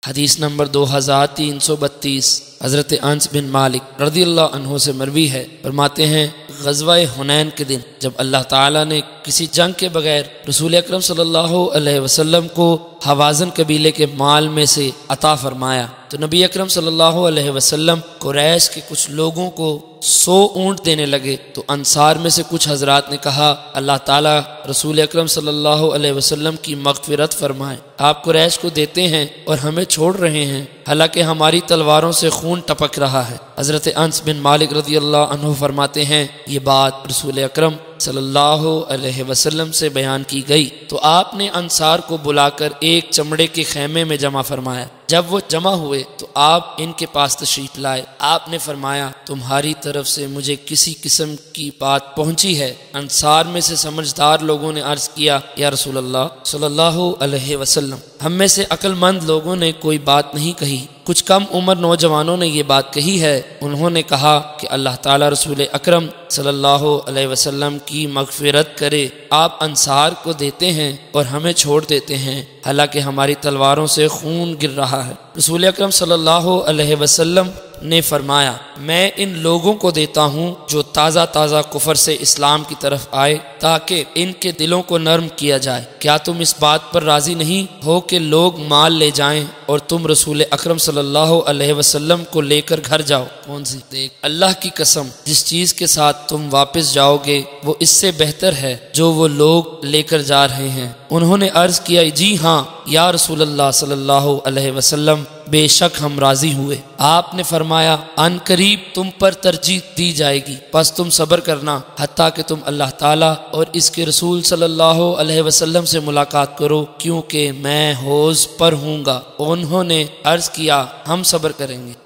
حدیث نمبر 2332 حضرت انس بن مالک رضی اللہ عنہ سے مروی ہے، فرماتے ہیں غزوہ حنین کے دن جب اللہ تعالیٰ نے کسی جنگ کے بغیر رسول اکرم صلی اللہ علیہ وسلم کو حوازن قبیلے کے مال میں سے عطا فرمایا تو نبی اکرم صلی اللہ علیہ وسلم قریش کے کچھ لوگوں کو 100 اونٹ دینے لگے، تو انصار میں سے کچھ حضرات نے کہا اللہ تعالیٰ رسول اکرم صلی اللہ علیہ وسلم کی مغفرت فرمائے، آپ قریش کو دیتے ہیں اور ہمیں چھوڑ رہے ہیں حالانکہ ہماری تلواروں سے خون ٹپک رہا ہے۔ حضرت انس بن مالک رضی اللہ عنہ فرماتے ہیں یہ بات رسول اکرم صلی اللہ علیہ وسلم سے بیان کی گئی تو آپ نے انصار کو بلا کر ایک چمڑے کے خیمے میں جمع فرمایا۔ جب وہ جمع ہوئے تو آپ ان کے پاس تشریف لائے، آپ نے فرمایا تمہاری طرف سے مجھے کسی قسم کی بات پہنچی ہے؟ انصار میں سے سمجھدار لوگوں نے عرض کیا یا رسول اللہ صلی اللہ علیہ وسلم، ہم میں سے عقل مند لوگوں نے کوئی بات نہیں کہی، کچھ کم عمر نوجوانوں نے یہ بات کہی ہے، انہوں نے کہا کہ اللہ تعالیٰ رسول اکرم صلی اللہ علیہ وسلم کی مغفرت کرے، آپ انصار کو دیتے ہیں اور ہمیں چھوڑ دیتے ہیں حالانکہ ہماری تلواروں سے خون گر رہا ہے۔ رسول اکرم صلی اللہ علیہ وسلم نے فرمایا میں ان لوگوں کو دیتا ہوں جو تازہ تازہ کفر سے اسلام کی طرف آئے تاکہ ان کے دلوں کو نرم کیا جائے، کیا تم اس بات پر راضی نہیں ہو کہ لوگ مال لے جائیں اور تم رسول اکرم صلی اللہ علیہ وسلم کو لے کر گھر جاؤ؟ کون سی دیکھ اللہ کی قسم جس چیز کے ساتھ تم واپس جاؤ گے وہ اس سے بہتر ہے جو وہ لوگ لے کر جا رہے ہیں۔ انہوں نے عرض کیا جی ہاں یا رسول اللہ صلی اللہ علیہ وسلم، بے شک ہم راضی ہوئے۔ آپ نے فرمایا ان قریب تم پر ترجیح دی جائے گی، پس تم صبر کرنا حتیٰ کہ تم اللہ تعالیٰ اور اس کے رسول صلی اللہ علیہ وسلم سے ملاقات کرو، کیونکہ میں حوض پر ہوں گا۔ انہوں نے عرض کیا ہم صبر کریں گے۔